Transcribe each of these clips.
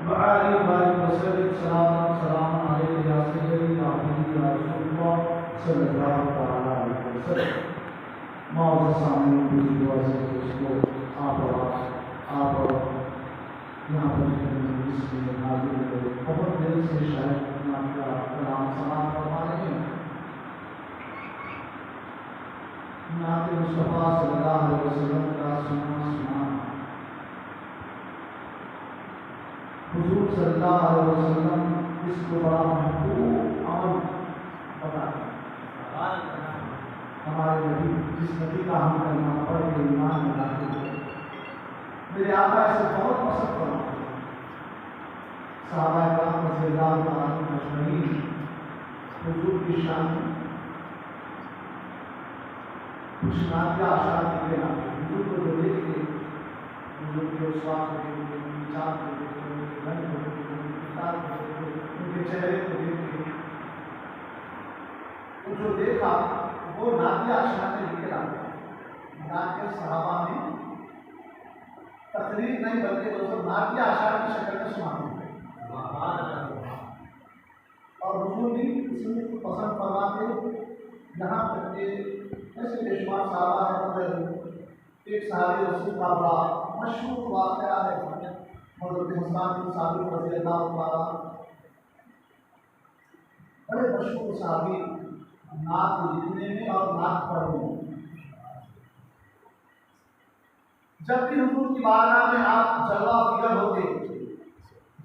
वआलिहि वसल्लम सलाम अलैहि या सय्यदी या हबीबी या रसूलल्लाह सल्लल्लाहु अलैहि वसल्लम। मौजूद सामने पूरी दुआ से उसको आप यहाँ पर इसमें हाजिर हुए। बहुत देर से शायद आपका कलाम समाप्त करवा रहे हैं। नात मुस्तफ़ा सल्लल्लाहु अलैहि वसल्लम का सुना हुजूर सल्लल्लाहु अलैहि वसल्लम इसको बड़ा महबूब अमल बताते हैं। हमारे नबी जिस नबी का हम कलमा पढ़ के ईमान लाते हैं, मेरे आका इसे बहुत पसंद करते हैं। सहाबा किराम रज़ियल्लाहु अन्हुम अजमईन हुजूर की शान कुछ नातिया आशात के नाम हुजूर को जो देख के हुजूर के स्वाद को देख के विचार को देख के उनके रंग को देख के उनके किताब को देख के उनके चेहरे को देख के तो जो देखा वो नातिया आशात निकल आते। नातिया सहाबा में तकरीर नहीं बल्कि दोस्तों नातिया आशात की शक्ल में सुनाते हैं और हुजूर भी इसमें पसंद फरमाते। यहाँ तक के ऐसे बेशुमार सहाबा है, मगर एक सहाबी रसूल का बड़ा मशहूर वाक़या है हज़रत हसन बिन साबित रज़ियल्लाहु अन्हु। बड़े मशहूर सहाबी नात लिखने में और नात पढ़ने में। जब भी हुजूर की बारगाह में आप जलवा फिगर होते,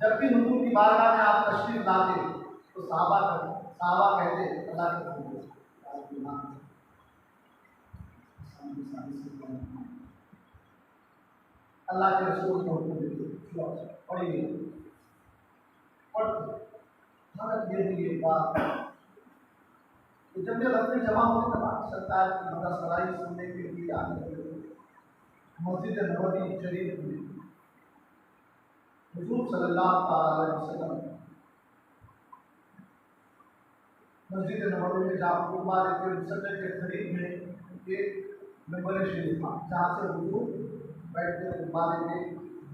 जब भी हुजूर की बारगाह में आप तशरीफ लाते तो सहाबा कहते अल्लाह के अल्लाह के रसूल को हुक्म देते पढ़िए पढ़ते। मगर ये भी एक बात तो जब ये रस्ते जमा होने के बाद सरकार की मदरसराई सुनने के लिए आने लगे मस्जिद नबवी शरीफ में हुजूर सल्लल्लाहु अलैहि वसल्लम मस्जिद नबवी में जहाँ कुर्बा लेते मुसल्ले के करीब में एक मेंबर शरीफ था जहाँ से हुजूर बैठते कुर्बा लेते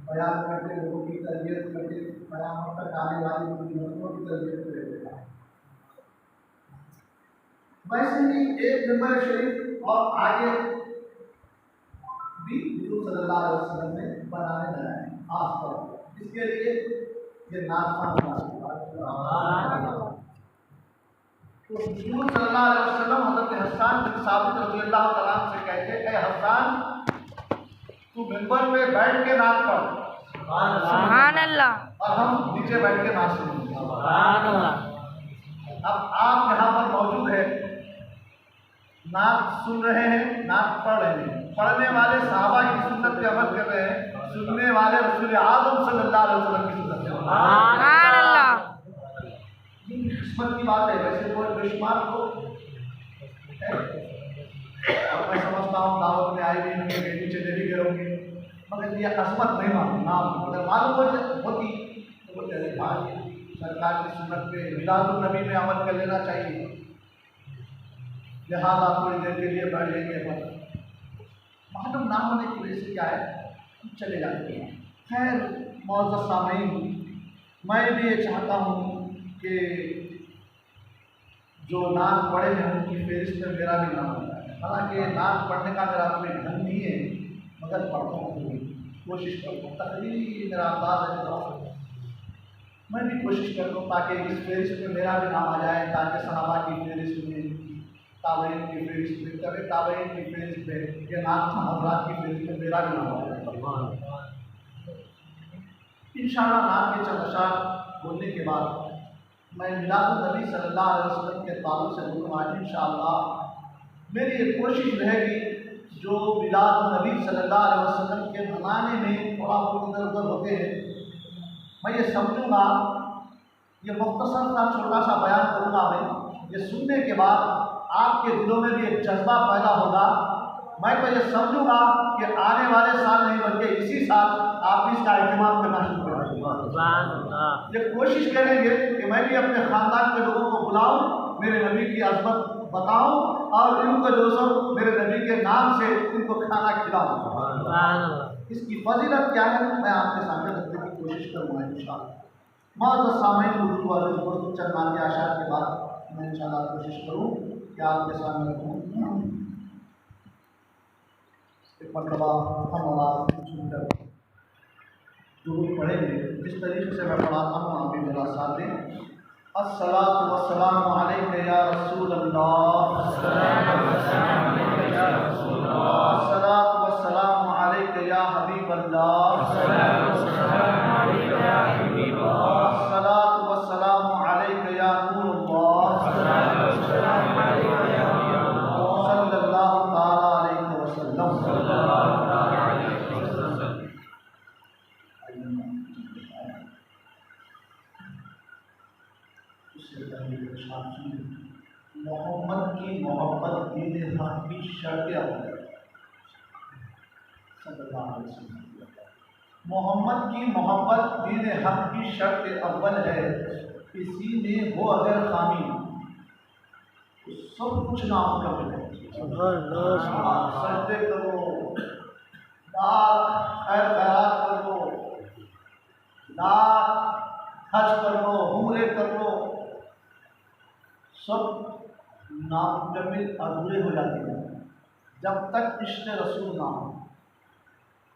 बयान करते, लोगों की तरबियत करते, बयान तक आने वाली लोगों की तरबियत करते। वैसे ही एक मेंबर शरीफ और आगे भी हुजूर सल्लल्लाहु अलैहि वसल्लम ने बनाने लगाए खास तौर पर। इसके लिए ये नाज़ तो हुजूर सल्लल्लाहु अलैहि वसल्लम हज़रत हसन बिन साबित रज़ियल्लाहु तआला अन्हु से कहते हैं, हसन तू मिंबर पे बैठ के नात पढ़, सुभान अल्लाह, और हम नीचे बैठ के नात सुनेंगे, सुभान अल्लाह। अब आप यहाँ पर मौजूद है, नात सुन रहे हैं, नात पढ़ रहे हैं। पढ़ने वाले सहाबा की सुन्नत पे अमल कर रहे हैं, सुनने वाले रसूल आज़म सल्लल्लाहु अलैहि वसल्लम की सुन्नत पे अमल। सुभान अल्लाह। ये किस्मत की बात है। वैसे कोई बेशुमार लोग मैं समझता हूँ दावत में आए भी होंगे, नीचे चले भी गए होंगे, मगर ये किस्मत नहीं मालूम ना अगर मालूम होती तो वो चले भाई सरकार की सुन्नत पे मिलादुन नबी में अमल कर लेना चाहिए। लिहाजा थोड़ी देर के लिए बैठ लेंगे, मालूम ना होने की वजह से क्या है हम चले जाते हैं। खैर मौजूद सामीन, मैं भी ये चाहता हूँ कि जो नात पढ़े हैं उनकी फहरिस्त में मेरा भी नाम होता है। हालांकि नात पढ़ने का मेरा कोई ढंग नहीं है, मगर पढ़ता हूँ, कोशिश करता हूँ। तकरीर मेरा अंदाज है, मैं भी कोशिश करता हूँ ताकि इस फहरिस्त में मेरा भी नाम आ जाए, ताकि सहाबा की फहरिस्त में, ताबईन की फहरिस्त में, कभी ताबईन की फहरिस्त में, या नात हज़रात की फहरिस्त में मेरा भी नाम आ जाए। इंशाअल्लाह नात के चंद अशार बोलने के बाद मैं मिलादुन नबी सल्लल्लाहु अलैहि वसल्लम के ताल्लुक़ से बोलूँगा। इंशाअल्लाह मेरी ये कोशिश रहेगी जो मिलादुन नबी सल्लल्लाहु अलैहि वसल्लम के मनाने में थोड़ा बहुत इधर उधर होते हैं, मैं ये समझूँगा, ये मुख्तसर सा छोटा सा बयान करूँगा। मैं ये सुनने के बाद आपके दिलों में भी एक जज्बा पैदा होगा। मैं तो ये समझूँगा कि आने वाले साल नहीं बल्कि इसी साल आप इसका एहतमाम करना शुरू कर देंगे। ये कोशिश करेंगे कि मैं भी अपने ख़ानदान के लोगों को बुलाऊँ, मेरे नबी की अज़मत बताऊँ और इनको जो सब मेरे नबी के नाम से इनको खाना खिलाऊँ। इसकी फजीलत क्या है मैं आपके सामने रखने की कोशिश करूँगा इंशाअल्लाह। मौजूद सामईन उर्दू और दोस्तों चंद नाते आशार के बाद मैं इंशाअल्लाह कोशिश करूँ कि आपके सामने रखूँ। एक मरतबा हम और आप सुनकर दुरूद पढ़ेंगे। जिस तरीके से मैं पढ़ाता हूँ आप भी मेरा साथ दें। अस्सलातु वस्सलामु अलैका या रसूल अल्लाह, अस्सलातु वस्सलामु अलैका या हबीब अल्लाह, अस्सलातु वस्सलामु अलैका या नूरुल्लाह, सल्लल्लाहु तआला अलैहि वसल्लम। मोहम्मद की मोहब्बत दीन हक की शर्त अव्वल। मोहम्मद की मोहब्बत दीन हक की शर्त अव्वल है। इसी में हो अगर खामी तो सब कुछ नामुमकिन है। सजदे करो, खैर खैरात करो, हज कर लो, उम्रे कर लो, सब नामुकम्मिल अधूरे हो जाते हैं जब तक इश्क़ रसूल ना हो।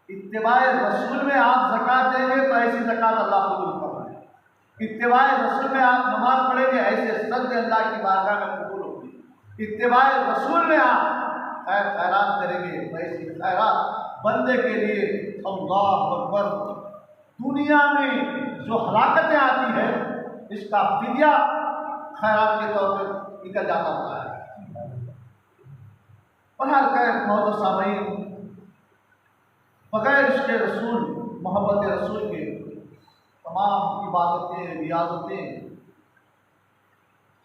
इत्तिबाए रसूल में आप ज़कात देंगे तो ऐसी ज़कात अल्लाह कबूल फरमाए। इत्तिबाए रसूल में आप नमाज पढ़ेंगे ऐसे सजदे अल्लाह की बारगाह में कबूल होंगे। इत्तिबाए रसूल में आप खैरात करेंगे तो ऐसी खैरात बंदे के लिए अल्लाह अकबर। दुनिया में जो हलाकतें आती है इसका फिदिया खैरात के तौर पर निकल जाता होता है। बहरहाल खैर मौजूद सामईन, बगैर इश्क़ रसूल मोहब्बत रसूल के तमाम इबादतें रियाजतें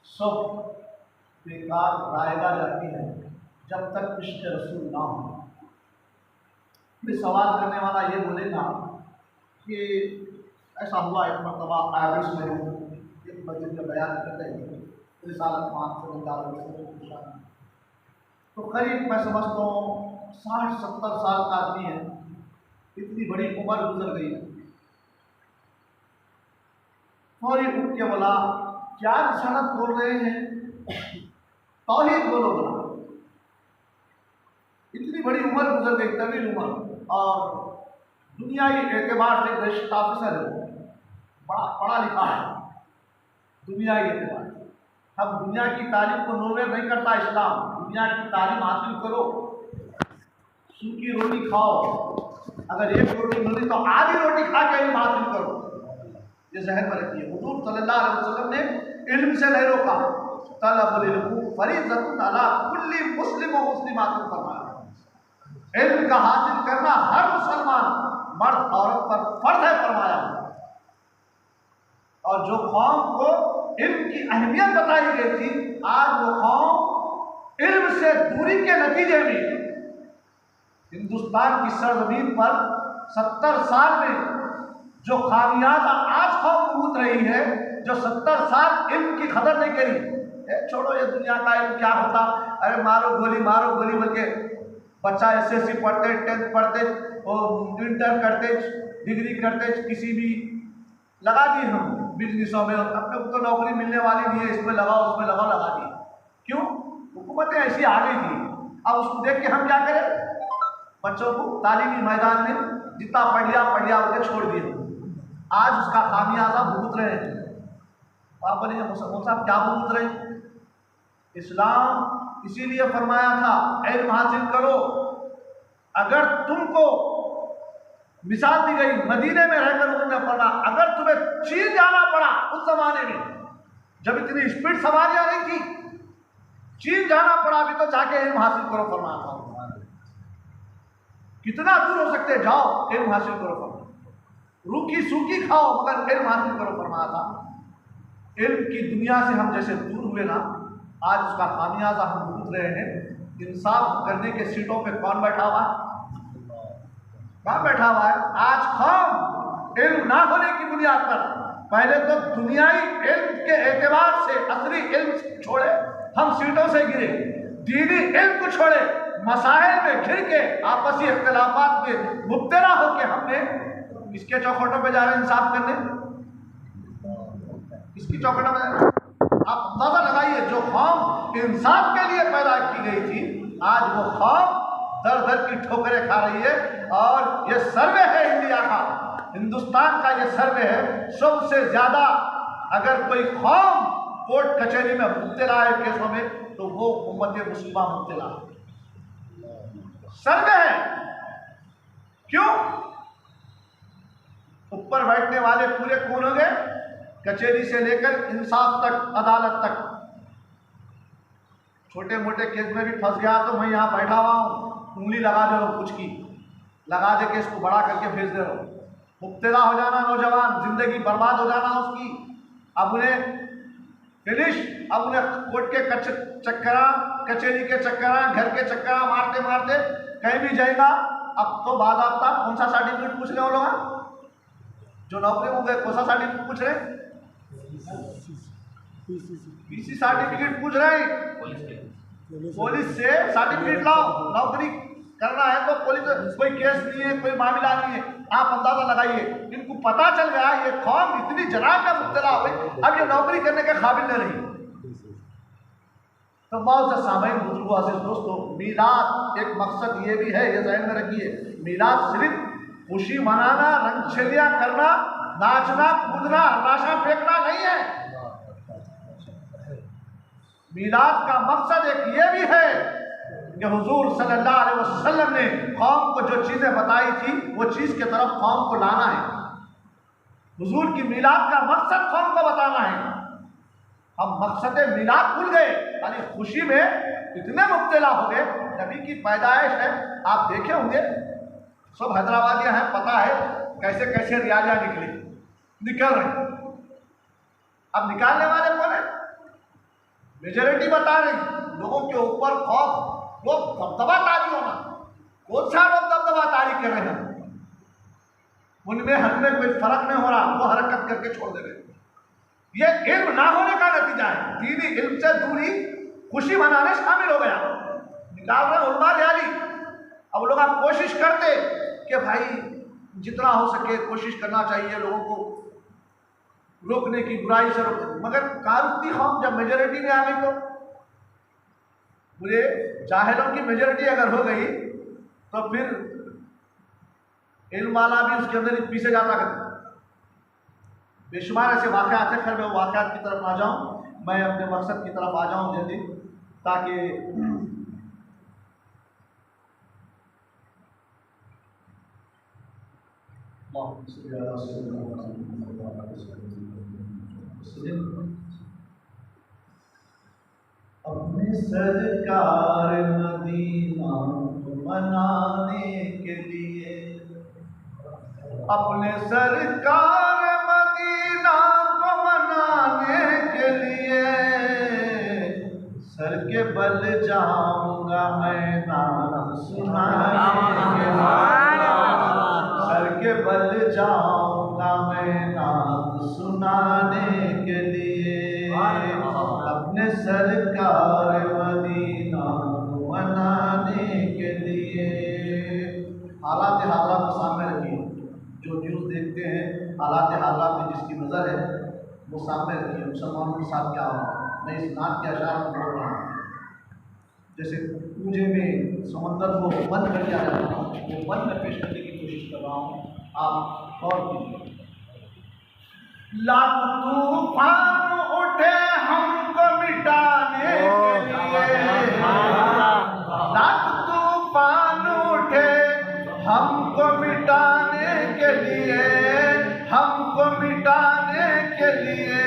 सब बेकार रायगा जाती हैं जब तक इश्क़ रसूल ना हो। फिर सवाल करने वाला ये बोलेगा कि ऐसा हुआ एक मरतबा आयरिश में एक मस्जिद में बयान करते हैं रिसालत पूछा तो करीब मैं समझता हूँ 60-70 साल का आदमी है। इतनी बड़ी उम्र गुजर गई। फौरी उठ के बोला क्या रिसालत बोल रहे हैं, तौहीद बोलो बोला। इतनी बड़ी उम्र गुजर गई, तवील उम्र, और दुनियाई एतबार से गश्त ऑफिसर है, बड़ा पढ़ा लिखा है दुनियाई एतबार। अब दुनिया की तालीम को नोवेल नहीं करता इस्लाम। दुनिया की तालीम हासिल करो, सूखी रोटी खाओ, अगर एक रोटी मिली तो आधी रोटी खा के इल्म हासिल करो, ये ज़हन में रखिए। हुजूर सल्लल्लाहु अलैहि वसल्लम ने इल्म से नहीं रोका। तलबुल इल्म फरीज़तुन अला कुल्ली मुस्लिम व मुस्लिमातिन फरमाया। इल्म का हासिल करना हर मुसलमान मर्द औरत पर फर्ज है फरमाया। और जो कौम को इल्म की अहमियत बताई गई थी, आज वो कौम इल्म से दूरी के नतीजे में हिंदुस्तान की सरजमीन पर 70 साल में जो खामियाजा आज कौम भुगत रही है, जो 70 साल इल्म की कदर नहीं करी। छोड़ो ये दुनिया का इल्म क्या होता, अरे मारो गोली बोल के बच्चा SSC पढ़ते, 10th पढ़ते, इंटर करते, डिग्री करते, किसी भी लगा दी हम बिजनेसों में, अपने को तो नौकरी मिलने वाली नहीं है, इसमें लगाओ उसमें लगाओ, लगा दी। क्यों? हुकूमतें ऐसी आ गई थी। अब उसको देख के हम क्या करें? बच्चों को तालीमी मैदान में जितना पढ़ लिया उसे छोड़ दिए। आज उसका खामियाजा भुगत रहे हैं। आप बोलिए मुसलमान साहब क्या भुगत रहे हैं? इस्लाम इसीलिए फरमाया था इल्म हासिल करो। अगर तुमको मिसाल दी गई, मदीने में रहकर उन्होंने पढ़ा, अगर तुम्हें चीन जाना पड़ा उस जमाने में जब इतनी स्पीड सवारियां नहीं थी, चीन जाना पड़ा भी तो जाके इल्म हासिल करो फरमाया था। कितना दूर हो सकते जाओ, इल्म हासिल करो फरमाया। रूखी सूखी खाओ मगर इल्म हासिल करो फरमाया था। इल्म की दुनिया से हम जैसे दूर हुए ना, आज उसका खामियाजा हम भुगत रहे हैं। इंसाफ करने के सीटों पे कौन बैठा हुआ है? कहाँ बैठा हुआ है? आज हम इल्म ना होने की बुनियाद पर पहले तो दुनियाई इल्म के एतबार से असली इल्म छोड़े, हम सीटों से गिरे। दीनी इल्म को छोड़े, मसाइल में घिर के आपसी इख्तिलाफात में मुब्तला होकर हमने किसके चौखटों पे जा रहे हैं इंसाफ करने? किसकी चौखटों पे जा रहे हैं? आप अंदाजा लगाइए, जो कौम इंसाफ के लिए पैदा की गई थी, आज वो कौम दर दर की ठोकरें खा रही है। और ये सर्वे है इंडिया का, हिंदुस्तान का ये सर्वे है, सबसे ज्यादा अगर कोई कौम कोर्ट कचहरी में मुब्तला है केसों में, तो वो उम्मत मुस्लिमा मुब्तला सर्वे है। क्यों? ऊपर बैठने वाले पूरे कौन हो गए? कचहरी से लेकर इंसाफ तक, अदालत तक। छोटे मोटे केस में भी फंस गया तो मैं यहाँ बैठा हुआ हूँ, उंगली लगा दे रहा हूँ, कुछ की लगा दे के इसको बड़ा करके भेज दे रहा हूँ। मुब्तला हो जाना नौजवान, जिंदगी बर्बाद हो जाना उसकी। अब उन्हें फिनिश, अब उन्हें कोर्ट के चक्करा, कचहरी के चक्करा, घर के चक्करा मारते मारते कहीं भी जाएगा। अब तो बाज़ाब्ता कौन सा सर्टिफिकेट पूछ रहे हो लोग? जो नौकरी हो गए कौन सा सर्टिफिकेट पूछ रहे? पीसी सर्टिफिकेट पूछ रहे हैं। पुलिस से सर्टिफिकेट लाओ, नौकरी करना है तो पुलिस, कोई केस नहीं है, कोई मामला नहीं है। आप अंदाजा लगाइए, इनको पता चल गया ये कौम इतनी जनाब में मुब्तला हो गई, अब ये नौकरी करने के काबिल न रही। तो बहुत से सामईन, बुजुर्गों, अज़ीज़ दोस्तों, मीलाद एक मकसद ये भी है, ये ज़हन में रखिए, मीलाद सिर्फ खुशी मनाना, रंगछलियाँ करना, नाचना कूदना, राशा फेंकना नहीं है। मीलाद का मकसद एक ये भी है कि हुजूर सल्लल्लाहु अलैहि वसल्लम ने कौम को जो चीज़ें बताई थी, वो चीज़ की तरफ कौम को लाना है। हुजूर की मीलाद का मकसद कौम को बताना है। हम मकसद मीलाद भूल गए, यानी खुशी में इतने मुब्तला हो गए। नबी की पैदाइश है, आप देखे होंगे, सब हैदराबादियाँ हैं, पता है कैसे कैसे रियाजा निकल रहे। अब निकालने वाले कौन है? मेजॉरिटी बता रही, लोगों के ऊपर खौफ, लोग दबदबा तारी होना। कौन सा लोग दबदबा तारी कर रहे हैं? उनमें हमें कोई फर्क नहीं हो रहा, वो हरकत करके छोड़ दे रहे। ये इल्म ना होने का नतीजा है। दीनी इल्म से दूरी खुशी मनाने शामिल हो गया, निकाल रहे उलमा जाली। अब लोग आप कोशिश करते कि भाई जितना हो सके कोशिश करना चाहिए लोगों को रोकने की, बुराई से रोकने, मगर कारुती कौम जब मेजॉरिटी में आ गई तो बुरे जाहिलों की मेजॉरिटी अगर हो गई तो फिर इल्म वाला भी उसके अंदर पीछे जाता करता। बेशुमार ऐसे वाक़यात हैं। खैर मैं वाक़यात की तरफ ना जाऊँ, मैं अपने मकसद की तरफ आ जाऊँ जल्दी, ताकि अपने सरकार मदीना मनाने के लिए, अपने सरकार मदीना को मनाने के लिए सर के बल जाऊंगा मैं नाम सुनाने के लिए, सर के बल जाऊंगा मैं नाम सुनाने के लिए, अपने सरकार मदीना को मनाने के लिए। हालात हालात को सामने रखिए, जो न्यूज़ देखते हैं, हालात हालात में जिसकी नज़र है वो सामने रखिए। मुसलमानों के साथ क्या हो, मैं इस नात के अशार में बोल रहा हूँ। जैसे पूजे में समंदर को बंद कर दिया जाता है, वो बंद में पेश करने की कोशिश कर रहा हूँ, आप गौर कीजिए। लाख तूफान उठे हमको मिटाने के लिए, लाख तूफान उठे हमको मिटाने के लिए, हमको मिटाने के लिए,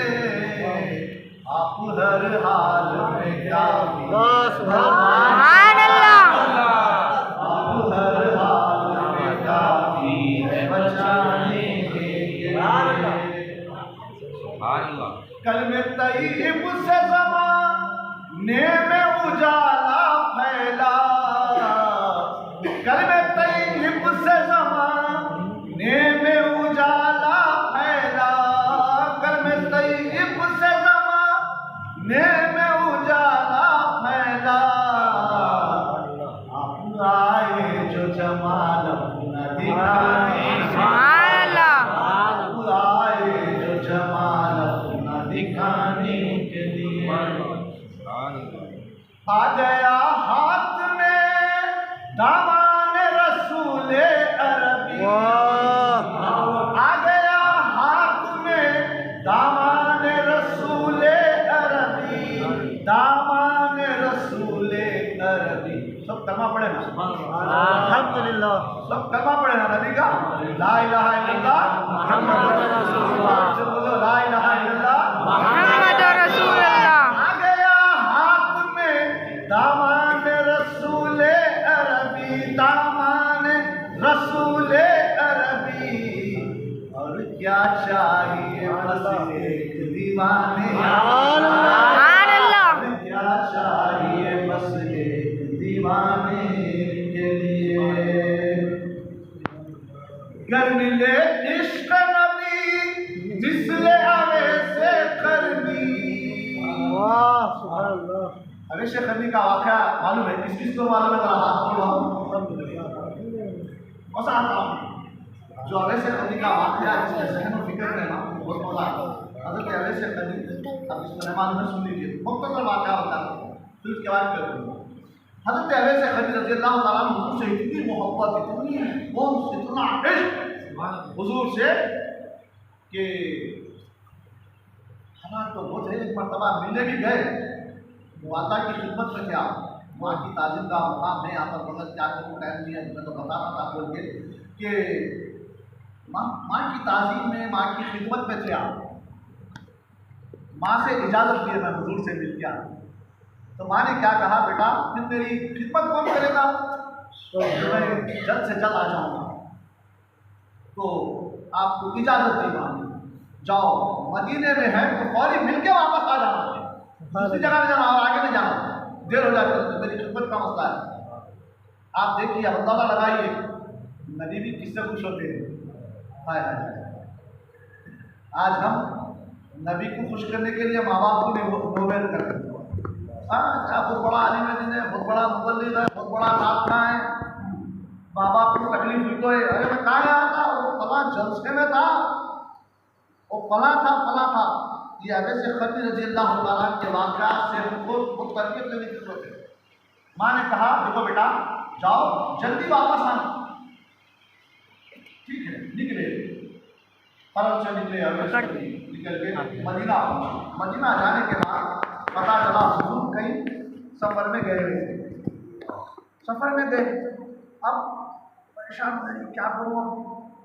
आप हर हाल में काफी, सुभान अल्लाह, आप हर हाल में काफी है बचाने के लिए। कलमे तैयब से ज़माने में उजाला फैला, कलमे तैयब से ज़माने में उजाला फैला, कलमे तैयब से ज़माने में उजाला फैला, आप आए जो जमाल अपना दिखाए, आ गया हाथ में दामान रसूले अरबी, आ गया हाथ में दामान रसूले अरबी, दामान रसूले अरबी। सब कलमा पढ़े ना, अल्हम्दुलिल्लाह। सब कलमा पढ़े ना नबी का, ला इलाहा इल्लल्लाह मुहम्मदुर रसूलुल्लाह। बोलो ला इलाहा इल्लल्लाह मुहम्मदुर रसूलुल्लाह। आ गया हाथ में दामान रसूले अरबी, दामान रसूले अरबी। और क्या चाहिए बस एक दीवाने, सुभान अल्लाह। क्या चाहिए बस एक दीवाने के लिए। कर मिले इश्क नबी जिसले आवे से करनी। अवैसे करनी का वाक़या मालूम है? किस को मालूम है? मजा आता हूँ जो अवैसे करनी का वाक़या जिसके जहन और फिक्र में ना बहुत मजा आता है। हज़रत अवैसे करनी, अब इस मेहमान में सुन लीजिए, मुख्तसर वाक़या होता है, फिर उसके बाद करूँगा। हज़रत अवैसे करनी रज़ी अल्लाह तआला अन्हु हुज़ूर से इतनी मोहब्बत, इतनी कौन, इतना इश्क हुज़ूर से कि हालात तो बहुत है। एक मरतबा मिलने भी गए, माता की खिदमत में थे आप, माँ की ताज़ीम का मकाम है। यहाँ पर बगल क्या को टाइम दिया, मैं तो बताना था बोल के कि माँ की ताज़ीम में, माँ की खिदमत में थे आप। माँ से इजाज़त दी मैं हुज़ूर से मिल गया, तो माँ ने क्या कहा, बेटा फिर मेरी खिदमत कौन करेगा, तो मैं जल्द से जल्द आ जाऊँगा। तो आपको इजाज़त दी माँ ने, जाओ मदीने में है तो फौरी मिल के वापस आ जाना, दूसरी जगह नहीं जाना और आगे नहीं जाना, देर हो जाती है, तो मेरी खिदमत का मसला है। आप देखिए, अब अंदाज़ा लगाइए, नबी भी किससे खुश होते हैं। हाय हाय, आज हम नबी को खुश करने के लिए माँ बाप को भी नोबेल करते हैं। हाँ, बहुत बड़ा आलिम है, बहुत बड़ा मुबल्लिग है, बहुत बड़ा नातना है, माँ बाप को तकलीफ हुई तो है, अरे मैं कहाँ गया था, वो फला जलसे में था, वो फला था। ये अवैसे करनी रज़ी अल्लाह तआला के वाक़यात से हमको बहुत तरकीब लेने की जरूरत है। माँ ने कहा, देखो बेटा जाओ जल्दी वापस आना। ठीक है, निकले, फरज से निकले, अवैसे निकल के मदीना पहुँचे। मदीना जाने के बाद पता चला हुज़ूर कहीं सफ़र में गए हुए थे। सफ़र में गए, अब परेशान हो गई, क्या करूँ,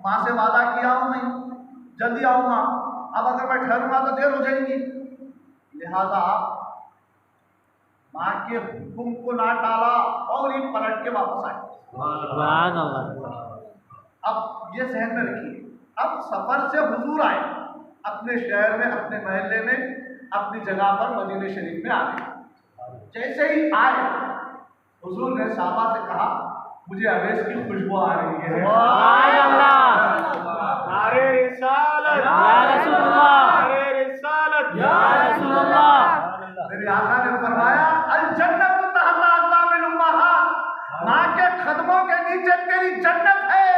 माँ से वादा किया हूँ मैं जल्दी आऊँगा, अब अगर मैं ठहरूँगा तो देर हो जाएगी, लिहाजा माँ के हुक्म को ना टाला और ही पलट के वापस आए। अब ये जहन में रखिए, अब सफ़र से हुजूर आए, अपने शहर में, अपने महल्ले में, अपनी जगह पर मदीने शरीफ में आ गए। जैसे ही आए, हुजूर ने साहबा से कहा, मुझे अवैस की खुशबू आ रही है। नारे रिसालत या रसूलुल्लाह, नारे रिसालत या रसूलुल्लाह। मेरे आका ने फरमाया, अल जन्नत तहता अक़दामिल उम्महात, माँ के कदमों के नीचे तेरी जन्नत है।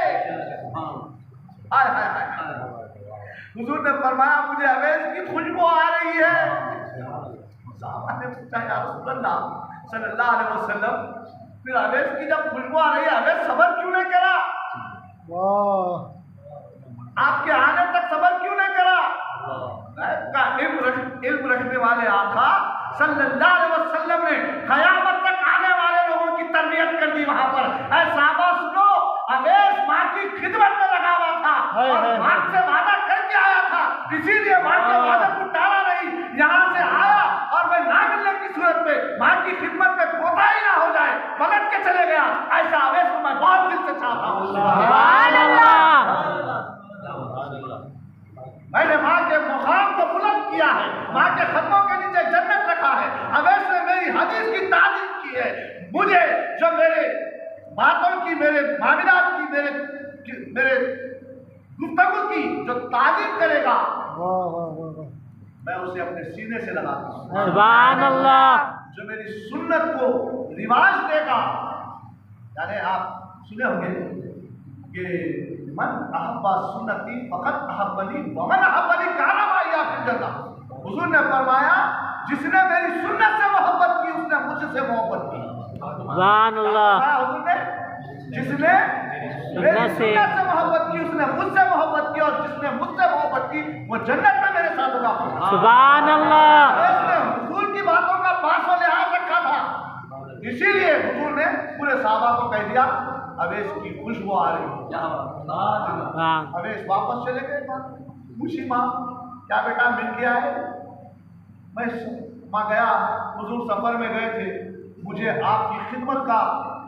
हाय हाय हाय, हुजूर ने फरमाया, मुझे अवैस की खुशबू आ रही है। साहबा ने पूछा, या रसूलल्लाह सल्लल्लाहु अलैहि वसल्लम, फिर अवैस की जब खुशबू आ रही है, अवैस सब्र क्यों नहीं करा? आपके आने तक सब्र क्यों नहीं करा? का इल्म रखने वाले आका सल्लल्लाहु अलैहि वसल्लम ने क़यामत तक आने वाले लोगों की तरबियत कर दी वहां पर। ऐ साहबा सुनो, अवैस माँ की खिदमत में लगा हुआ था और माँ से वादा करके आया था, इसीलिए माँ के वादे को टाला नहीं, यहाँ से आया और मैं ना मिलने की सूरत में माँ की खिदमत में कोताही ना हो जाए, पलट के चले गया। ऐसा अवैस को मैं बहुत दिल से चाहता हूँ। सुभान अल्लाह। मैंने माँ के मुकाम को बुलंद किया है, माँ के खतों के नीचे जन्नत रखा है। अवैस ने मेरी हदीस की तारीफ की है, मुझे जो मेरे बातों की, मेरे मामलात की, मेरे गुफ्तगू की जो तारीफ करेगा, मैं उसे अपने सीने से लगाता हूँ। सुभान अल्लाह। जो मेरी सुन्नत को रिवाज देगा, यानी आप सुने होंगे कि मन अहब्बा सुन्नती फ़क़त अहब्बनी व मन अहब्बनी काना माइया फिल जन्नह। हुज़ूर ने फरमाया, जिसने मेरी सुन्नत से मोहब्बत की उसने मुझसे मोहब्बत की। सुभान अल्लाह। हुजूर ने जिसने मेरी सुन्नत से मोहब्बत की उसने मुझसे मोहब्बत की, और जिसने मुझसे मोहब्बत की वो जन्नत में मेरे साथ होगा। सुभान अल्लाह। उसने हुजूर की बातों का पासों लिहाज रखा था, इसीलिए हुजूर ने पूरे साहबा को कह दिया अवेश की खुशबू आ रही है। अवेश वापस चले गए। खुशी माँ क्या बेटा मिल गया है? मैं माँ गया, हुजूर सफर में गए थे, मुझे आपकी खिदमत का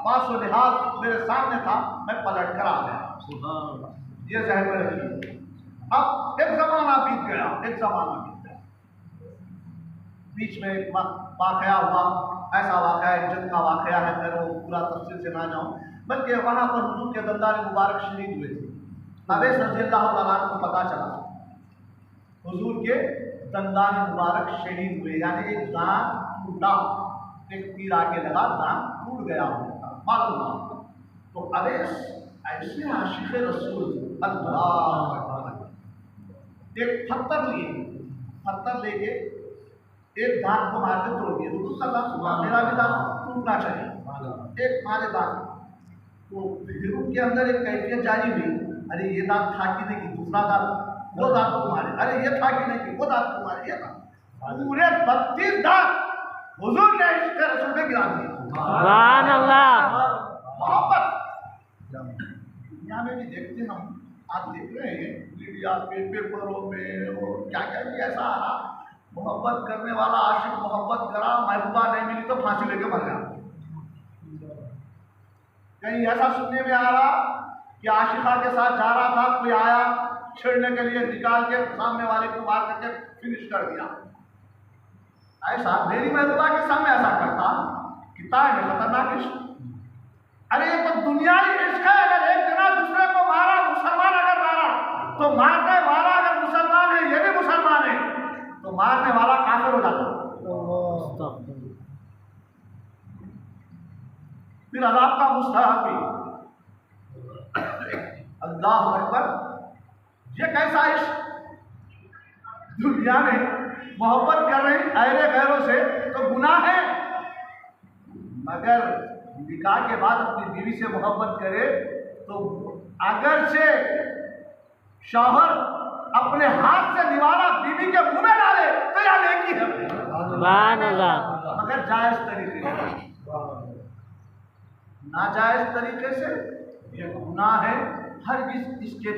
पासो लिहाज मेरे सामने था, मैं पलट कर आ गया। ये जहन में रखिए। अब एक जमाना बीत गया, बीच में एक वाकया हुआ, ऐसा वाकया इज्जत का वाकया है, मैं वो पूरा तफसील से ना जाऊँ, बल्कि वहाँ पर हुजूर के दंदार मुबारक शहीद हुए थे। अवेश रज़ियल्लाहु ताला को पता चला हुजूर के दंदान मुबारक शहीद हुए, यानी एक दांत टूटा, एक तीर आके लगा, दांत टूट गया होता मालूम ना। तो अवेश ऐसे आशिक़ रसूल अल्लाह एक पत्थर लेके एक दांत को मार के तोड़ दिया। हुजूर का दांत, मेरा भी दांत टूटना चाहिए, एक मारे दांत। तो दिलों के अंदर एक कैफियत जारी हुई, अरे ये दांत था कि नहीं, दूसरा दांत, वो दांत को मारे, अरे ये था कि नहीं, वो दांत को मारे, ये दांत, पूरे 32 दांत हुजूर ने इश्क़ रसूल में गिरा दिए। सुभान अल्लाह। मोहब्बत दुनिया में भी देखते हम, आप देख रहे हैं मीडिया पे, पेपरों में, और क्या क्या भी ऐसा आ रहा, मोहब्बत करने वाला आशिक मोहब्बत करा, महबूबा नहीं मिली तो फांसी लेके मर गया। कहीं ऐसा सुनने में आ रहा कि आशिका के साथ जा रहा था, कोई आया छेड़ने के लिए, निकाल के सामने वाले को मार करके फिनिश कर दिया। ऐसा मेरी महबूबा के सामने ऐसा करता, कितना है खतरनाक इश्क। अरे ये तो दुनियावी इश्क है। अगर एक जना दूसरे को मारा, मुसलमान अगर मारा, तो मारने वाला अगर मुसलमान है, ये भी मुसलमान है, तो मारने वाला काफिर हो जाता। फिर अज़ाब का मुस्तहक भी। अल्लाह अकबर, ये कैसा इश्क? दुनिया में मोहब्बत कर रहे अहले गैरों से तो गुनाह है, मगर निकाह के बाद अपनी बीवी से मोहब्बत करे तो अगर से शौहर अपने हाथ से निवाला बीवी के मुंह में डाले तो यह नेकी है, मगर जायज तरीके से। नाजायज तरीके से ये गुनाह है, हर इसके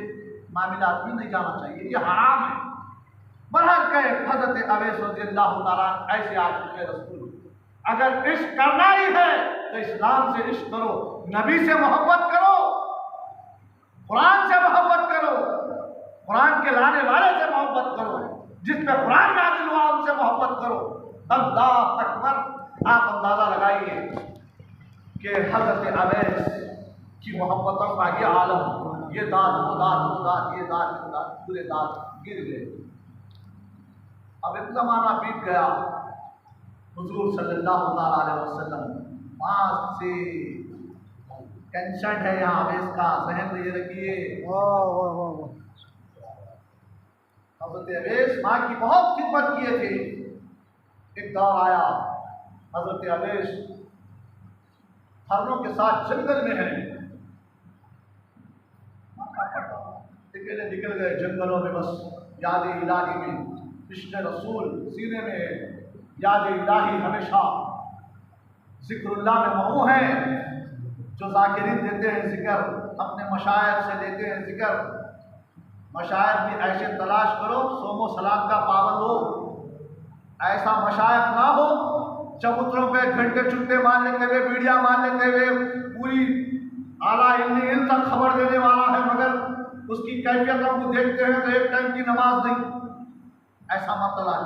मामलात में नहीं जाना चाहिए, ये हराम है। बहरहाल कहे हज़रत अवेश रज़ियल्लाहु ताला ऐसे आशिक़ रसूल, अगर इश्क करना ही है तो इस्लाम से इश्क करो, नबी से मोहब्बत करो, कुरान से मोहब्बत करो, कुरान के लाने वाले से मोहब्बत करो, जिस पे कुरान नाज़िल हुआ उनसे मोहब्बत करो। अल्लाह अकबर। आप अंदाज़ा लगाइए कि हज़रत अवेश की मोहब्बतों का ये आलम, ये दाद वो दाद वो दाद, ये दाद वो दाद, पूरे दाद गिर गए। अब एक ज़माना बीत गया, हुजूर सल्लल्लाहु अलैहि वसल्लम पास से टेंशन है यहाँ अवेश का, सहन में ये रखिए। हज़रत अवेश माँ की बहुत खिदमत किए थे। एक दौर आया, हज़रत अवेश हरणों के साथ जंगल में है, अकेले निकल गए जंगलों में, बस याद इलाही में इश्क़ रसूल सीने में, याद इलाही हमेशा ज़िक्रुल्लाह में मऊ हैं। जो ज़ाकिरीन देते हैं ज़िक्र, अपने मशाइख से लेते हैं ज़िक्र, मशाइख भी ऐसे तलाश करो सोमो सलात का पाबंद हो। ऐसा मशाइख ना हो चबूतरों पे घंटे चुट्टे मार लेते हुए, बीड़िया मार लेते हुए, पूरी आला इल्मी इल्म तक खबर देने वाला है, मगर उसकी कैफियतों को देखते हैं तो एक टाइम की नमाज नहीं। ऐसा मत तलाश।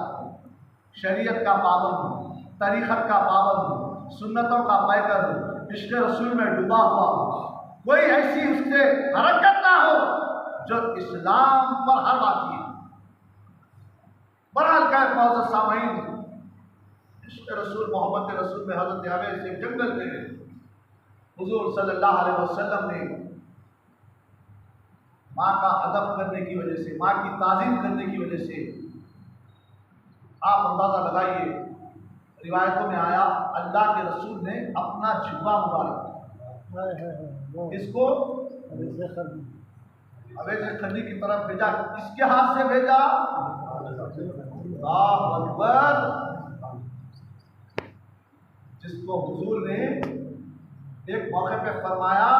शरीयत का पाबंद हो, तरीक़त का पाबंद हो, सुन्नतों का पैकर हो, इश्क़ रसूल में डूबा हुआ हो, कोई ऐसी उससे हरकत ना हो जो इस्लाम पर हर आती है। बहरहाल का मौजूद सामईन, इश्क़ रसूल मोहब्बत रसूल में हज़रत अवेश एक जंगल में हुजूर सल्लल्लाहु अलैहि वसल्लम ने माँ का अदब करने की वजह से, माँ की ताज़ीम करने की वजह से आप अंदाज़ा लगाइए, रिवायतों में आया अल्लाह के रसूल ने अपना जिब्बा मुबारक इसको अवैध खली की तरफ भेजा, किसके हाथ से भेजा? अल्लाह अकबर। जिसको हुजूर ने एक मौके पे फरमाया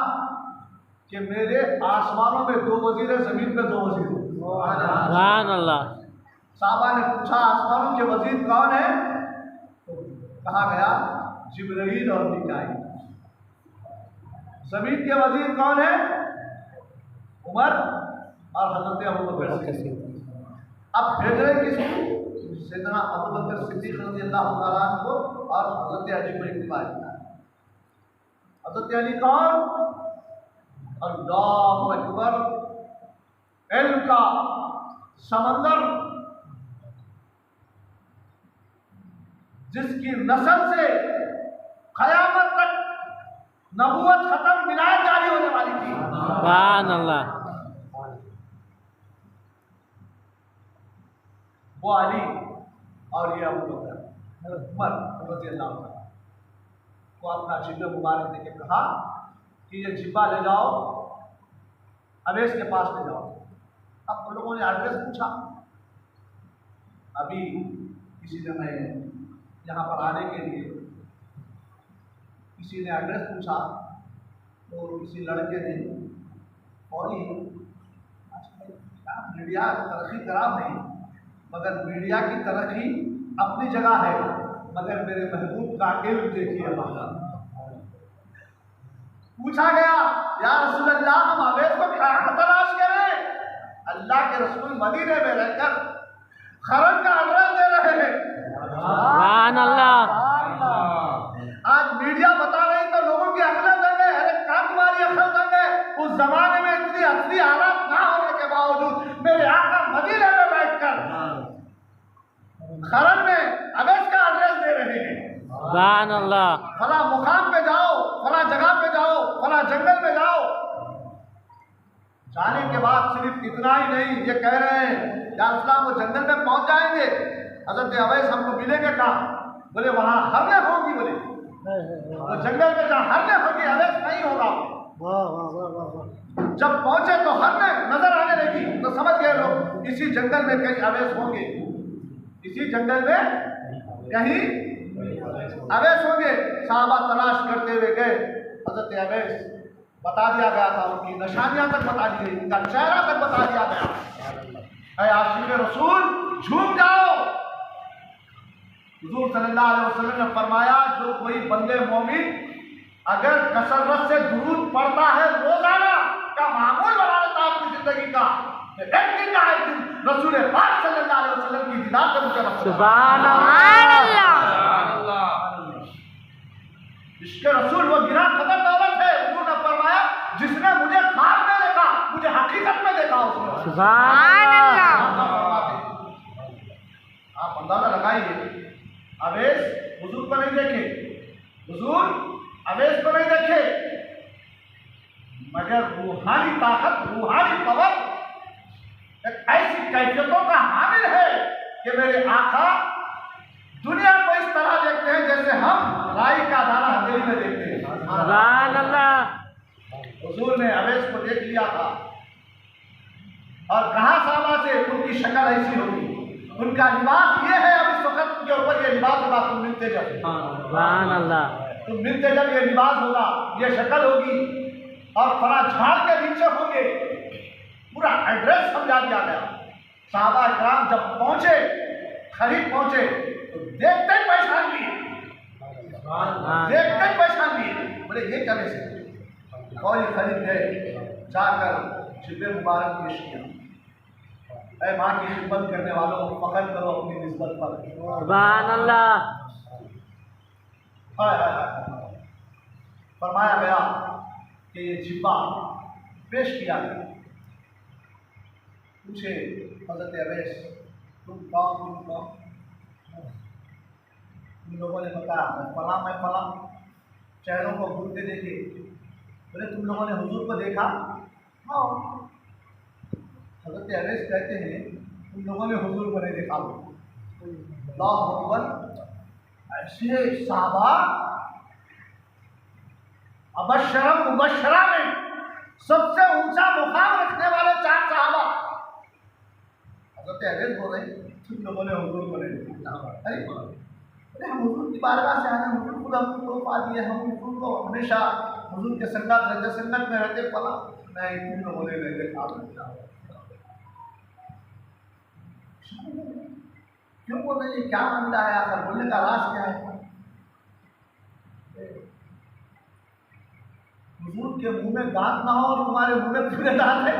कि मेरे आसमानों में 2 वजीर है, जमीन पे 2 वजीर। सुभान अल्लाह। साहबा ने पूछा आसमानों के वजीर कौन है? तो कहा गया जिब्रील और मीकाईल। जमीन के वजीर कौन है? उमर और हजरत अबू बकर सिद्दीक। अब भेज रहे किसको? सैयदना अबू बकर सिद्दीक रज़ियल्लाहु तआला अन्हु को और हजरत अली को इत्तिबा किया। हजरत अली कौन? अल्लाहु अकबर। इल्म का समंदर, जिसकी नस्ल से क़यामत तक नबूवत खत्म, विलायत जारी होने वाली थी। सुभान अल्लाह। वो अली और ये अबू बकर उमर रज़ियल्लाहु अन्हु को अपना जिब्बा मुबारक देके कहा कि ये जिब्बा ले जाओ, अवैस के पास ले जाओ। अब उन लोगों ने एड्रेस पूछा। अभी किसी ने, मैं यहाँ पर आने के लिए किसी ने एड्रेस पूछा तो किसी लड़के ने, और मीडिया तरक्की खराब नहीं, मगर मीडिया की तरक्की अपनी जगह है, मगर मेरे महबूब का इल्म देखिए। पूछा गया या रसूल अल्लाह, हम अवैस को कहाँ तलाश करें? अल्लाह के रसूल मदीने में रहकर खरन का एड्रेस दे रहे हैं। सुभान अल्लाह। आज मीडिया बता रही तो लोगों की अकल दंग है, अरे कहाँ तुम्हारी अकल दंग है? उस जमाने में इतनी असली हालात ना होने के बावजूद मेरे आका मदीने में बैठकर खरन में अवैस का एड्रेस दे रहे हैं। सुभान अल्लाह। फला मुकाम पे जाओ, फला जगह पे जाओ, फला जंगल में जाओ। जाने के बाद सिर्फ इतना ही नहीं, ये कह रहे हैं या इस्लाम वो जंगल में पहुंच जाएंगे, हजरत अवैस हमको मिलेंगे कहाँ? बोले वहां हरने होंगी। बोले वो जंगल में जहाँ हरने होगी, अवैस नहीं होगा। जब पहुंचे तो हरने नजर आने लगी तो समझ गए लोग इसी जंगल में कहीं अवैस होंगे, इसी जंगल में कहीं अवैस होंगे। साहबा तलाश करते हुए गए, हजरत अवैस बता दिया गया था, उनकी निशानियां तक बता दी गई, उनका चेहरा तक बता दिया गया। ऐ आशिक़ रसूल झूम जाओ। हुजूर सल्लल्लाहु अलैहि वसल्लम ने फरमाया, जो कोई बंदे मोमिन अगर कसरत से दुरूद पढ़ता है, रोजाना का मामूल बना लेता है अपनी जिंदगी का, एक दिन ना एक दिन रसूल पाक सल्लल्लाहु अलैहि वसल्लम की दीदार का मुशर्रफ। सुभान अल्लाह। इश्क़ रसूल वो गिरा कदर दौलत है। हुजूर ने फरमाया, जिसने मुझे ख्वाब में देखा, मुझे हकीकत में देखा उसने। सुभान अल्लाह। आप अंदाजा लगाइए, अवैस हुजूर को नहीं देखे, हुजूर अवैस को नहीं देखे, मगर रूहानी ताकत, रूहानी पावर एक ऐसी कैफियतों का हामिल है कि मेरे आका दुनिया को इस तरह देखते हैं जैसे हम राई का दाना हथेली में देखते हैं। सुभान अल्लाह। हुजूर ने अवैस को देख लिया था और कहा साहबा से, उनकी शक्ल ऐसी होगी, उनका लिबास ये है, अब इस वक्त के ऊपर ये लिबास होगा, तुम मिलते जब, सुभान अल्लाह, तुम मिलते जब ये लिबास होगा, ये शक्ल होगी और फला झाड़ के नीचे होंगे। पूरा एड्रेस समझा दिया गया। साहबा इकराम जब पहुंचे, करीब पहुंचे तो देखते ही पहचान लिए, देखते ही पहचान लिए। बोले ये क्या कैसे? कौन खरीद गए, जाकर जिब्बे मुबारक पेश किया। ऐ माँ की खिदमत करने वालों को फख्र करो अपनी निस्बत पर। सुभान अल्लाह। फरमाया गया कि ये जिब्बा पेश किया गया। पूछे हज़रत अवैस, तुम कौन, तुम कौन? उन लोगों ने बताया, मैं फला। चेहरों को घूरते देखे। बोले तुम लोगों ने हुजूर को देखा? हाँ। हज़रत अवैस कहते हैं तुम लोगों ने हुजूर को नहीं देखा। अल्लाहु अकबर। ऐसे साहबा अबशरम मुबशरा में सबसे ऊंचा मुकाम रखने वाले 4 साहबा हज़रत अनस बोल रहे तुम लोगों ने हुजूर को नहीं देखा। अरे हम हुजूर की बारगाह से आए, हुजूर खुद हमको तोहफा दिए, हम हुजूर को हमेशा हुजूर के संगत रहते, संगत में रहते, पला नहीं तुम लोगों ने नहीं देखा। क्यों बोल रहे हैं? क्या मामला है? आकर बोलने का राज क्या है? हुजूर के मुंह में दांत ना हो और तुम्हारे मुंह में पूरे दांत है।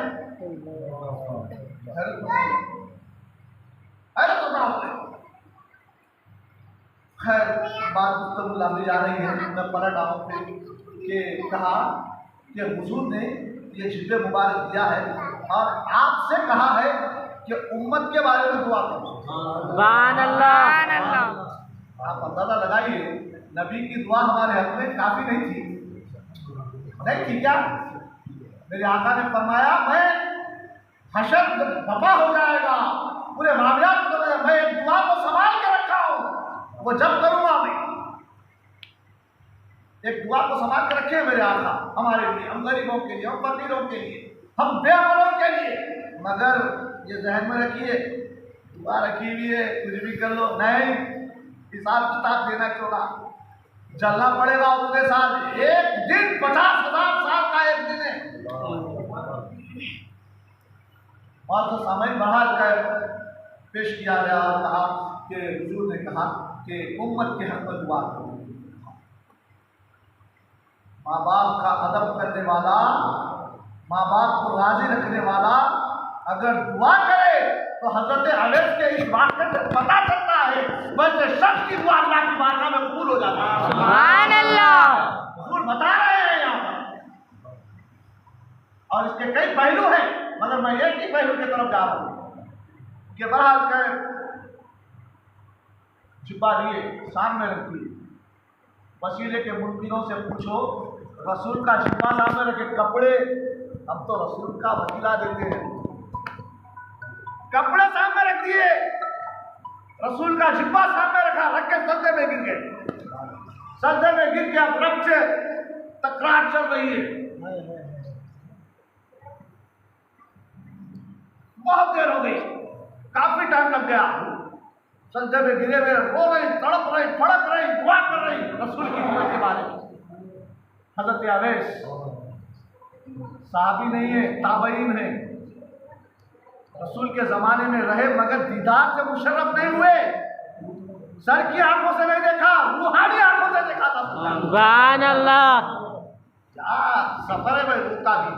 अरे तो ना खैर बात तो लंबी जा रही है। मैं पलट आऊँ कि कहा कि हुजूर ने ये जिब्बे मुबारक दिया है और आपसे कहा है कि उम्मत के बारे में दुआ करो। सुभान अल्लाह। आप अंदाजा लगाइए, नबी की दुआ हमारे हक में काफी नहीं थी क्या? मेरे आका ने फरमाया मैं हशर बपा हो जाएगा पूरे मामलात को, मैं एक दुआ को संभाल के रखा हूँ, वो जब करूँगा मैं एक दुआ को संभाल के रखे मेरे आका हमारे लिए, हम गरीबों के लिए, हम फकीरों के लिए, हम बेअमलों के लिए। मगर ये जहन में रखिए दुआ रखी हुई है, कुछ भी कर लो, नहीं हिसाब किताब देना क्यों ना, चलना पड़ेगा उतने साल। एक दिन 50,000 साल का एक दिन है। और तो सामयिक बहाल कर पेश किया गया और कहा कि हुजूर ने कहा कि उम्मत के हक में दुआ करो। माँ बाप का अदब करने वाला, माँ बाप को राजी रखने वाला अगर दुआ करे तो हजरत अनस के इस वाक़े से पता चलता है वैसे शख्स की दुआ अल्लाह की बारगाह में कबूल हो जाता है। सुभान अल्लाह। हुजूर बता रहे हैं यहाँ पर, और इसके कई पहलू हैं मगर मैं एक ही पहलू की तरफ जा रहा हूँ कि बहरहाल कर जुब्बा लिए सामने रखिए, वसीले के मुनकिरों से पूछो, रसूल का जुब्बा सामने रखे, कपड़े हम तो रसूल का वसीला देते हैं, कपड़े सामने रख दिए, रसूल का जिब्बा सामने रखा, रख के सजदे में गिर गए, सजदे में गिर के अब रब से तकरार चल रही है। बहुत देर हो गई, काफी टाइम लग गया, सजदे में गिरे हुए रो रही, तड़प रही, फड़क रही, दुआ कर रही रसूल की उम्मत के बारे में। हजरत अवैस साहबी नहीं है, ताबईन है, रसूल के ज़माने में रहे मगर दीदार से मुशर्रफ नहीं हुए, सर की आंखों से नहीं देखा, रूहानी आंखों से देखा था। सुभान अल्लाह। क्या सफर है भाई, रुका भी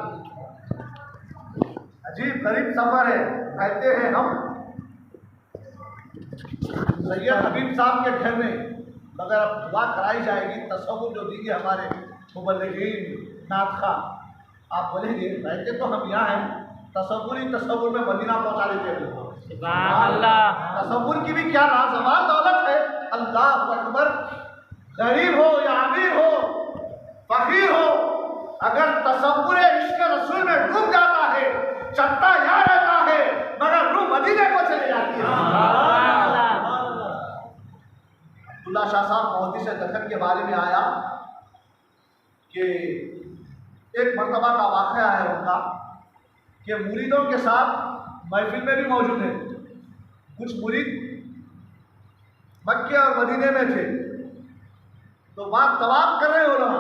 अजीब गरीब सफर है। कहते हैं हम सैयद हबीब साहब के घर में मगर अब दुआ कराई जाएगी, तसव्वुर जो दीजिए हमारे मुबल्लिगीन नातखा, आप बोलेंगे रहते तो हम यहाँ हैं, तसव्वुर में मदीना पहुँचा देते हैं। सुभान अल्लाह। तसव्वुर की भी क्या लाजवाब दौलत है। अल्लाह अकबर। गरीब हो या अमीर हो, फकीर हो, अगर तसव्वुर इश्क रसूल में डूब जाता है, चट्टा यहाँ रहता है मगर रूह मदीने को चली जाती है। अब्दुल्ला शाह साहब मोहद्दिस दखन के बारे में आया कि एक मर्तबा का वाक़या है उनका कि मुरीदों के साथ महफिल में भी मौजूद है, कुछ मुरीद मक्के और मदीने में थे तो वहाँ तवाफ कर रहे हो लोग,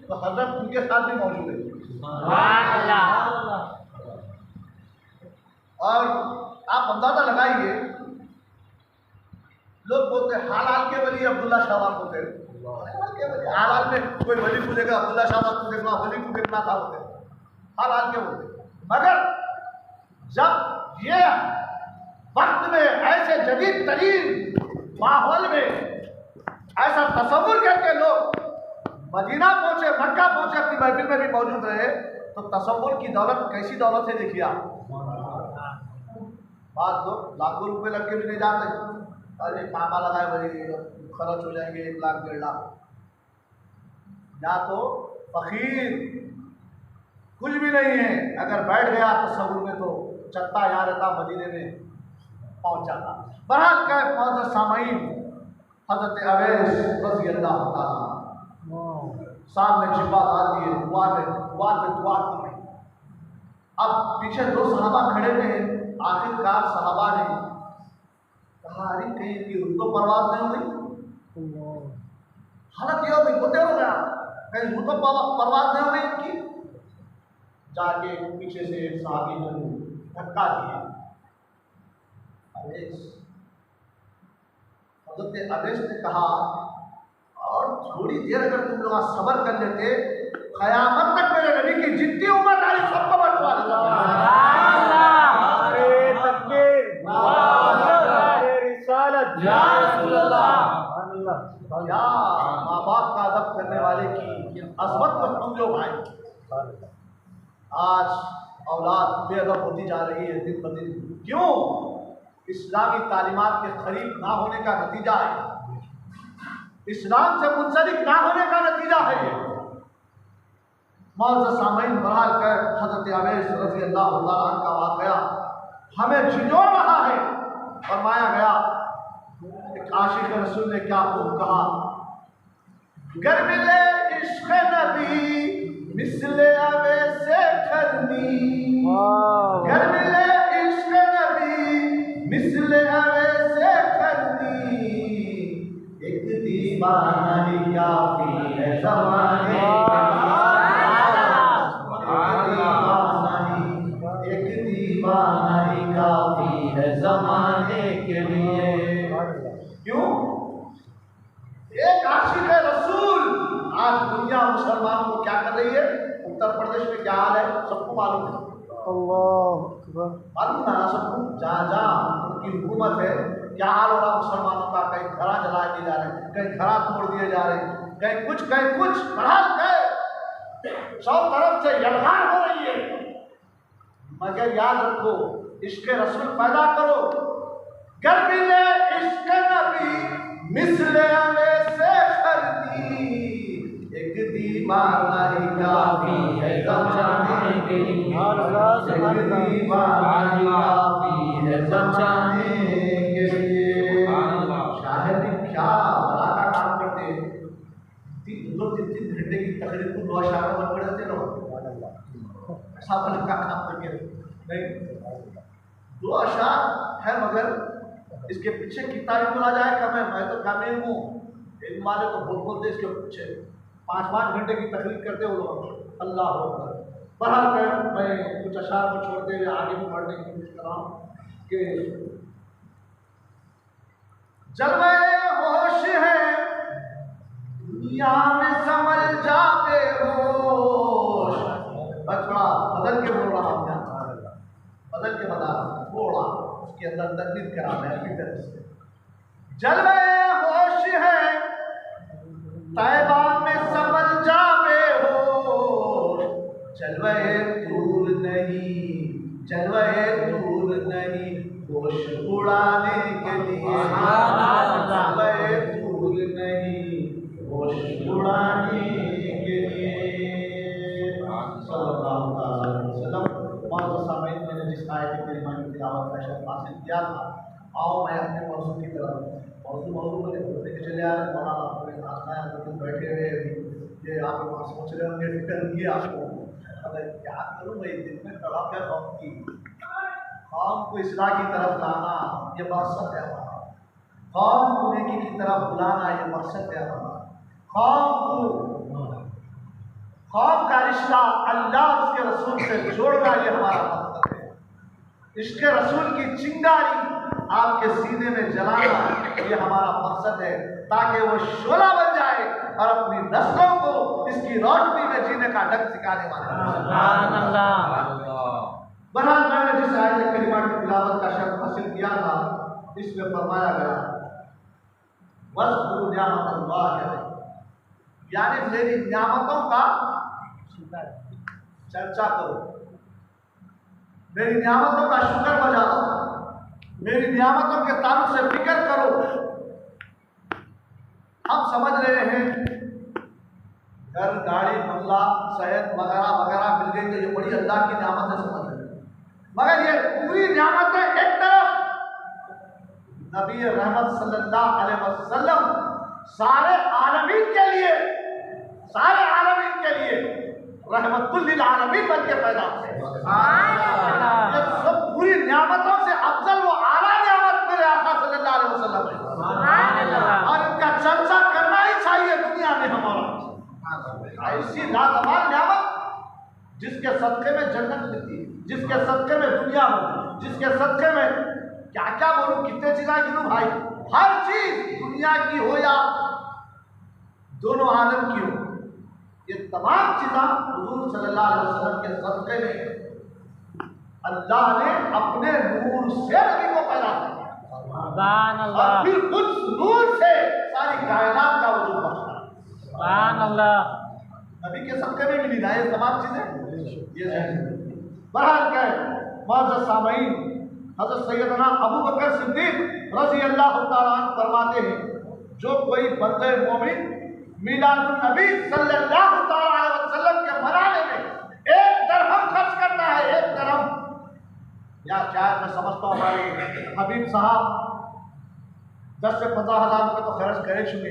तो हजरत उनके साथ भी मौजूद है। और आप अंदाजा लगाइए, लोग बोलते हाल हाल के वली अब्दुल्ला शाह होते, हाल हाल में कोई वली पूछेगा अब्दुल्ला शाह को देखना, वली को देखना था होते, हाल हाल के बोलते। मगर जब ये वक्त में ऐसे जदीद तरीन माहौल में ऐसा तसव्वुर करके लोग मदीना पहुंचे, मक्का पहुंचे, अपनी महफिल में भी मौजूद रहे, तो तसव्वुर की दौलत कैसी दौलत है देखिए आप। बात लोग लाखों रुपए लग के भी नहीं जाते, अरे मामा लगाए भाई खर्च हो जाएंगे 1 लाख 1.5 लाख। या तो फकीर कुछ भी नहीं है, अगर बैठ गया तसव्वुर में तो चत्ता यहाँ रहता मदीने में, पहुंचा था। बहरहाल कैफ मौजूद सामईन, हजरत अवैस रज़ी अल्लाह ताला सामने छिपा आती है, दुआ कर रही। अब पीछे दो सहाबा खड़े हुए हैं। आखिरकार सहाबा ने कहा, अरे कहीं की उनको परवाह नहीं हुई, हालत ये हो गई, होते हो गया, कहीं उनको परवाह नहीं हो गई उनकी। जाके पीछे से एक साहबी ने धक्का दिया। हजरत अवैस ने कहा, और थोड़ी देर अगर तुम लोग सब्र कर लेते, क़यामत तक मेरे नबी की जितनी उम्र आई सबको बरकरार या माँ बाप का अदब करने वाले की अजमत को तुम लोग भाई। आज औलाद बेअदब होती जा रही है दिन ब दिन। क्यों? इस्लामी तालीमात के करीब ना होने का नतीजा है, इस्लाम से मुंसलिक ना होने का नतीजा है ये। मौजूद सामईन, बहरहाल कर हजरत अवैस रज़ी अल्लाह ताला अन्हु का वाक़या हमें झिझोड़ रहा है। फरमाया गया, एक आशिक़ रसूल ने क्या खूब कहा, गर मिले इश्क़ नबी मिसले अवैस करनी, गर मिले इश्क़ नबी मिसले अवैस करनी, एक दीवाना ही काफ़ी है ज़माने काफी है ज़माने के लिए। क्यों? एक आशिक़ रसूल। आज दुनिया मुसलमानों को क्या कर रही है? उत्तर प्रदेश में क्या हाल है सबको मालूम है। मालूम ना सबको, जहाँ जहाँ उनकी हुकूमत है क्या हाल हो रहा मुसलमानों का। कहीं घरा जला दिए जा रहे हैं, कहीं घरा तोड़ दिए जा रहे हैं, कहीं कुछ बढ़ाल गए, सब तरफ से यलगार हो रही है। मगर याद रखो, इश्क़ रसूल पैदा करो। गर मिले इश्क़ नबी मिसले अवैस करनी, एक दीवाना ही काफ़ी है ज़माने के लिए, एक दीवाना ही काफ़ी है ज़माने के लिए। शायर ने क्या बड़ा का काम करते, 2-3 घंटे की तकरीर को 2 अशारों में पढ़ देते लोग, ऐसा बड़ा का काम करके नहीं। 2 अशार है, मगर इसके पीछे कितना ही बोला जाए कम है। मैं तो कामिल हूँ, एक माले को बोलते इसके पीछे 5-5 घंटे की तकरीर करते हो लोग। अल्लाह अकबर। बहरहाल मैं कुछ अशार को छोड़ते हुए आगे भी बढ़ने की कोशिश कर रहा हूँ कि जलवे होश है दुनिया में समझ जाते होश। थोड़ा बदल के बोल रहा हूँ, बदल के बता थोड़ा उसके अंदर तकलीफ करा मैं अपनी तरफ से। जलवे होश है तैबा में समझ जावे हो, जलवे दूर नहीं, जलवे दूर नहीं, होश उड़ाने के लिए, जलवे दूर नहीं, होश उड़ाने के लिए। सल्लल्लाहु अलैहि वसल्लम। मौजूद सामईन, मैंने जिस आयत करीमा की तिलावत का शर्फ हासिल किया था, आओ मैं अपने मौजू की तरफ मौजू को बोलने के चले आ रहे। मौलाना अपने आसमाया तो बैठे हुए ये आप वहाँ सोच रहे होंगे, फिक्र नहीं है आपको। अगर क्या करूँ भाई, दिन में तड़प है कौम की, कौम को इस्लाह की तरफ लाना ये मकसद है हमारा, कौम को नेकी की तरफ बुलाना ये मकसद है हमारा, कौम का रिश्ता अल्लाह उसके रसूल से जोड़ना ये हमारा मकसद है। इश्क़ रसूल की चिंगारी आपके सीने में जलाना ये हमारा मकसद है, ताकि वो शोला बन जाए और अपनी नस्लों को इसकी रोशनी में जीने का ढंग सिखाने वाला। बहरहाल मैंने जिस आयत करीमा की तिलावत का शर्फ हासिल किया था, इसमें फरमाया गया वज़्कुरू निअमतल्लाह, यानी मेरी नियामतों का चर्चा करो, मेरी नियामतों का शुक्र बजाओ, मेरी नियामतों के ताल्लुक से फिक्र करो। हम समझ रहे हैं घर गाड़ी बंगला सेहत वगैरह वगैरह मिल गई तो ये बड़ी अल्लाह की नियामत है, समझ रहे हैं। मगर ये पूरी नियामतें एक तरफ नबी रहमत सल्लल्लाहु अलैहि वसल्लम सारे आलमीन के लिए रहमतुल लिल आलमीन बन के पैदा हुए। ये सब पूरी नियामतों से अफजल वो आला नियामत मेरे आका सल्लल्लाहु अलैहि वसल्लम है, और इनका चर्चा करना ही चाहिए दुनिया में हमारा। ऐसी लाजवाब नियामत जिसके सदके में जन्नत मिलती है, जिसके सदके में दुनिया मिलती है, जिसके सदके में क्या क्या बोलूं, कितने चीज़ें गिनूं भाई। हर चीज दुनिया की हो या दोनों आलम की हो, ये तमाम चीज़ें हुजूर सल्लल्लाहु अलैहि वसल्लम के सदके में अल्लाह ने अपने नूर से नबी को पैदा किया, और फिर उस नूर से सारी कायनात का वजूद बना। नबी के सदके में मिली ना ये तमाम चीजें। ये बहरहाल क्या है मुअज़्ज़ज़ सामईन, हज़रत सैयदना अबू बकर सिद्दीक़ रज़ी अल्लाह तआला अन्हु फरमाते हैं, जो कोई बंदे मोमिन मिलादुन नबी सल्लल्लाहु तआला अलैहि वसल्लम के मनाने में एक दरहम खर्च करता है, एक दरहम, या शायद मैं समझता हूँ हमारे हबीब साहब 10 से 15 हज़ार रुपये तो खर्च करे चुके,